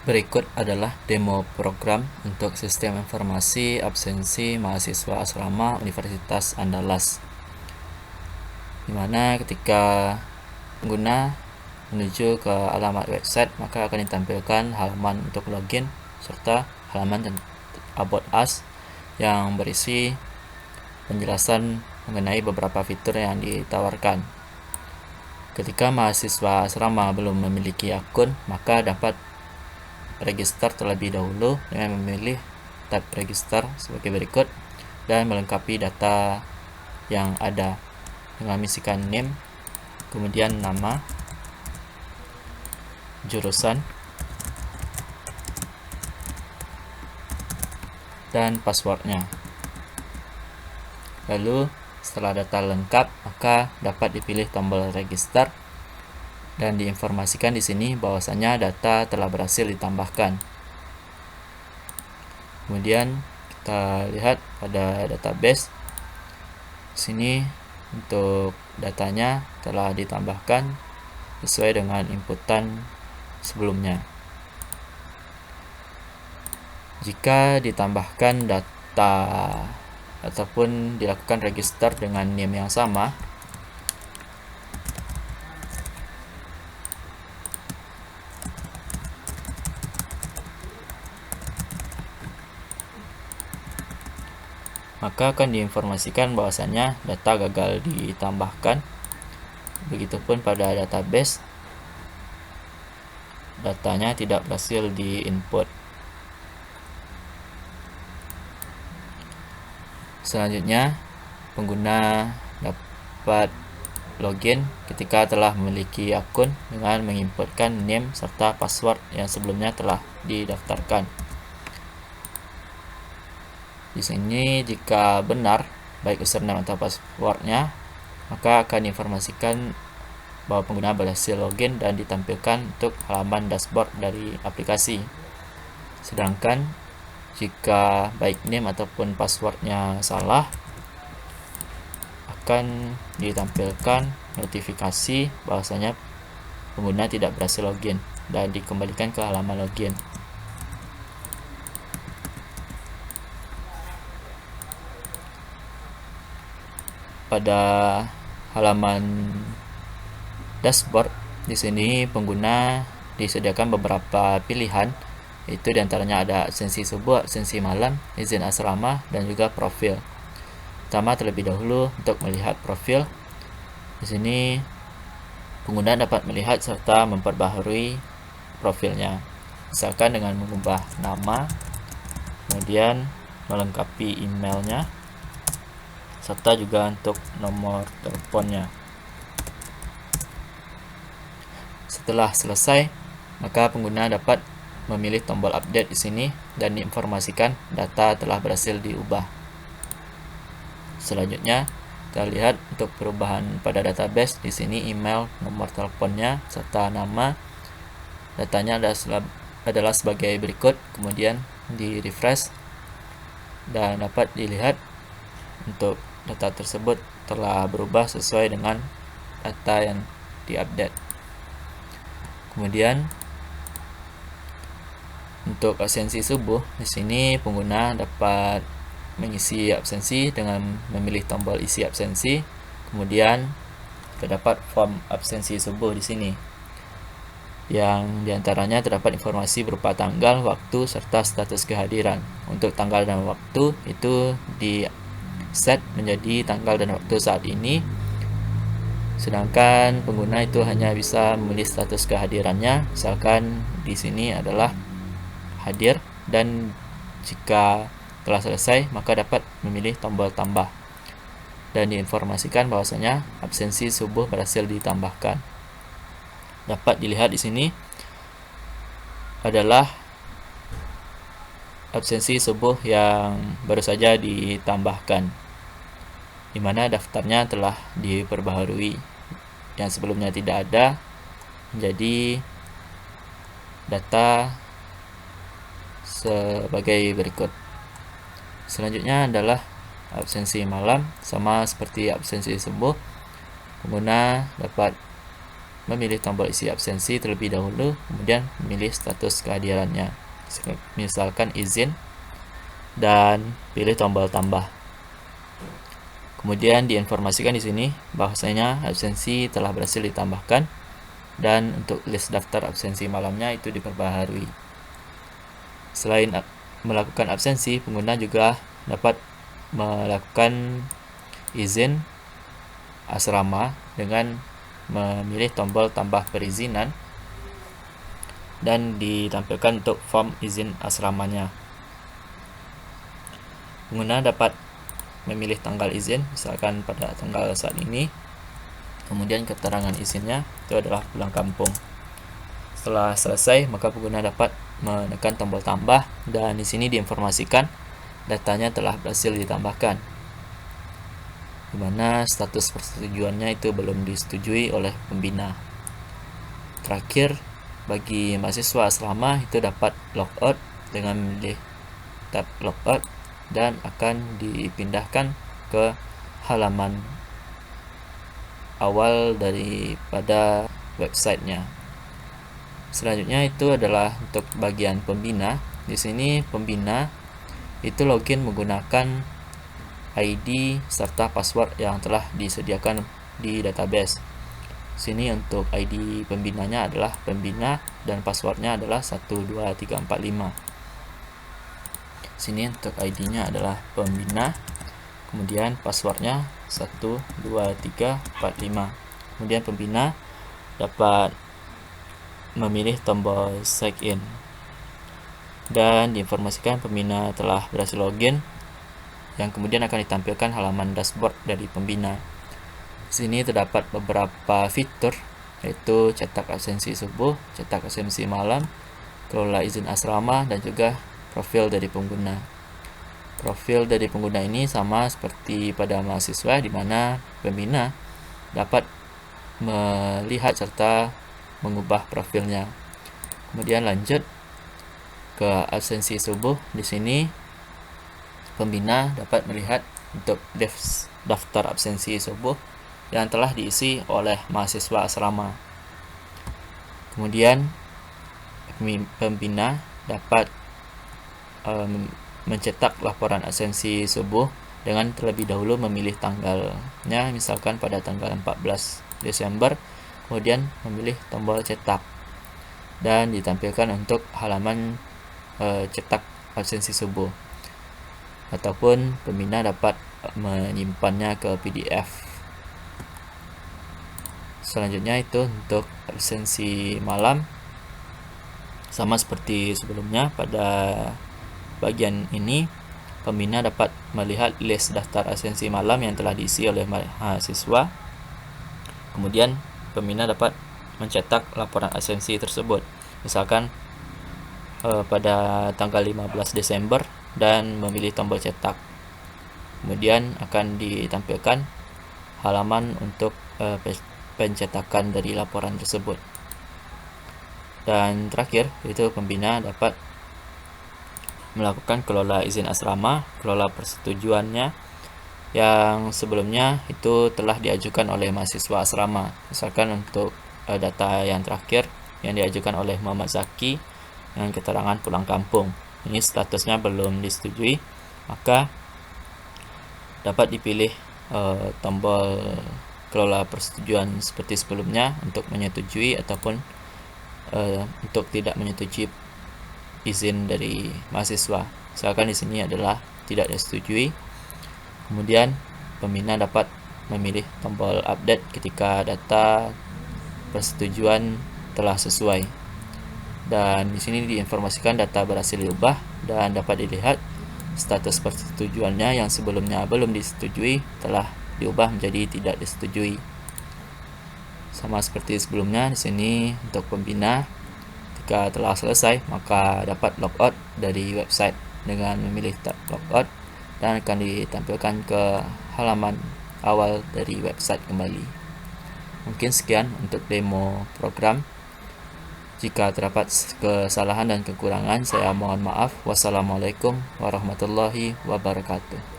Berikut adalah demo program untuk sistem informasi absensi mahasiswa asrama Universitas Andalas, di mana ketika pengguna menuju ke alamat website, maka akan ditampilkan halaman untuk login serta halaman About Us yang berisi penjelasan mengenai beberapa fitur yang ditawarkan. Ketika mahasiswa asrama belum memiliki akun, maka dapat register terlebih dahulu dengan memilih tab register sebagai berikut dan melengkapi data yang ada dengan mengisikan name, kemudian nama, jurusan, dan passwordnya. Lalu setelah data lengkap, maka dapat dipilih tombol register dan diinformasikan di sini bahwasanya data telah berhasil ditambahkan. Kemudian kita lihat pada database. Sini untuk datanya telah ditambahkan sesuai dengan inputan sebelumnya. Jika ditambahkan data ataupun dilakukan register dengan name yang sama, maka akan diinformasikan bahwasannya data gagal ditambahkan. Begitupun pada database, datanya tidak berhasil diinput. Selanjutnya, pengguna dapat login ketika telah memiliki akun dengan menginputkan name serta password yang sebelumnya telah didaftarkan. Di sini jika benar baik username atau passwordnya, maka akan diinformasikan bahwa pengguna berhasil login dan ditampilkan untuk halaman dashboard dari aplikasi. Sedangkan jika baik name ataupun passwordnya salah, akan ditampilkan notifikasi bahwasanya pengguna tidak berhasil login dan dikembalikan ke halaman login. Pada halaman dashboard, di sini pengguna disediakan beberapa pilihan, yaitu diantaranya ada absensi subuh, absensi malam, izin asrama, dan juga profil. Pertama, terlebih dahulu untuk melihat profil. Di sini pengguna dapat melihat serta memperbaharui profilnya, misalkan dengan mengubah nama, kemudian melengkapi emailnya, serta juga untuk nomor teleponnya. Setelah selesai, maka pengguna dapat memilih tombol update di sini dan diinformasikan data telah berhasil diubah. Selanjutnya, kita lihat untuk perubahan pada database. Di sini email, nomor teleponnya, serta nama. Datanya adalah sebagai berikut. Kemudian di refresh dan dapat dilihat untuk data tersebut telah berubah sesuai dengan data yang diupdate. Kemudian untuk absensi subuh, di sini pengguna dapat mengisi absensi dengan memilih tombol isi absensi. Kemudian terdapat form absensi subuh di sini, yang diantaranya terdapat informasi berupa tanggal, waktu, serta status kehadiran. Untuk tanggal dan waktu itu di set menjadi tanggal dan waktu saat ini, sedangkan pengguna itu hanya bisa memilih status kehadirannya. Misalkan di sini adalah hadir, dan jika telah selesai maka dapat memilih tombol tambah dan diinformasikan bahwasanya absensi subuh berhasil ditambahkan. Dapat dilihat di sini adalah absensi subuh yang baru saja ditambahkan, di mana daftarnya telah diperbaharui. Yang sebelumnya tidak ada menjadi data sebagai berikut. Selanjutnya adalah absensi malam, sama seperti absensi subuh. Pengguna dapat memilih tombol isi absensi terlebih dahulu, kemudian memilih status kehadirannya. Misalkan izin dan pilih tombol tambah. Kemudian diinformasikan di sini bahwasanya absensi telah berhasil ditambahkan dan untuk list daftar absensi malamnya itu diperbaharui. Selain melakukan absensi, pengguna juga dapat melakukan izin asrama dengan memilih tombol tambah perizinan dan ditampilkan untuk form izin asramanya. Pengguna dapat memilih tanggal izin, misalkan pada tanggal saat ini, kemudian keterangan izinnya itu adalah pulang kampung. Setelah selesai, maka pengguna dapat menekan tombol tambah dan di sini diinformasikan datanya telah berhasil ditambahkan, di mana status persetujuannya itu belum disetujui oleh pembina. Terakhir, bagi mahasiswa asrama itu dapat logout dengan memilih tab logout dan akan dipindahkan ke halaman awal daripada websitenya. Selanjutnya itu adalah untuk bagian pembina. Di sini pembina itu login menggunakan ID serta password yang telah disediakan di database. Sini untuk ID pembinanya adalah pembina dan passwordnya adalah 12345. Sini untuk ID-nya adalah pembina, kemudian passwordnya 12345. Kemudian pembina dapat memilih tombol sign in dan diinformasikan pembina telah berhasil login, yang kemudian akan ditampilkan halaman dashboard dari pembina. Sini terdapat beberapa fitur, yaitu cetak absensi subuh, cetak absensi malam, kelola izin asrama, dan juga profil dari pengguna. Profil dari pengguna ini sama seperti pada mahasiswa, di mana pembina dapat melihat serta mengubah profilnya. Kemudian lanjut ke absensi subuh. Di sini pembina dapat melihat untuk daftar absensi subuh yang telah diisi oleh mahasiswa asrama. Kemudian pembina dapat mencetak laporan absensi subuh dengan terlebih dahulu memilih tanggalnya, misalkan pada tanggal 14 Desember, kemudian memilih tombol cetak dan ditampilkan untuk halaman cetak absensi subuh, ataupun pembina dapat menyimpannya ke PDF. Selanjutnya itu untuk absensi malam, sama seperti sebelumnya. Pada bagian ini pembina dapat melihat list daftar absensi malam yang telah diisi oleh mahasiswa. Kemudian pembina dapat mencetak laporan absensi tersebut, misalkan pada tanggal 15 Desember dan memilih tombol cetak. Kemudian akan ditampilkan halaman untuk pencetakan dari laporan tersebut. Dan terakhir, itu pembina dapat melakukan kelola izin asrama, kelola persetujuannya yang sebelumnya itu telah diajukan oleh mahasiswa asrama. Misalkan untuk data yang terakhir yang diajukan oleh Muhammad Zaki dengan keterangan pulang kampung, ini statusnya belum disetujui, maka dapat dipilih tombol kelola persetujuan seperti sebelumnya untuk menyetujui ataupun untuk tidak menyetujui izin dari mahasiswa. Misalkan di sini adalah tidak disetujui. Kemudian pembina dapat memilih tombol update ketika data persetujuan telah sesuai. Dan di sini diinformasikan data berhasil diubah dan dapat dilihat status persetujuannya yang sebelumnya belum disetujui telah diubah menjadi tidak disetujui. Sama seperti sebelumnya, di sini untuk pembina jika telah selesai maka dapat logout dari website dengan memilih tab logout dan akan ditampilkan ke halaman awal dari website kembali. Mungkin sekian untuk demo program. Jika terdapat kesalahan dan kekurangan, saya mohon maaf. Wassalamualaikum warahmatullahi wabarakatuh.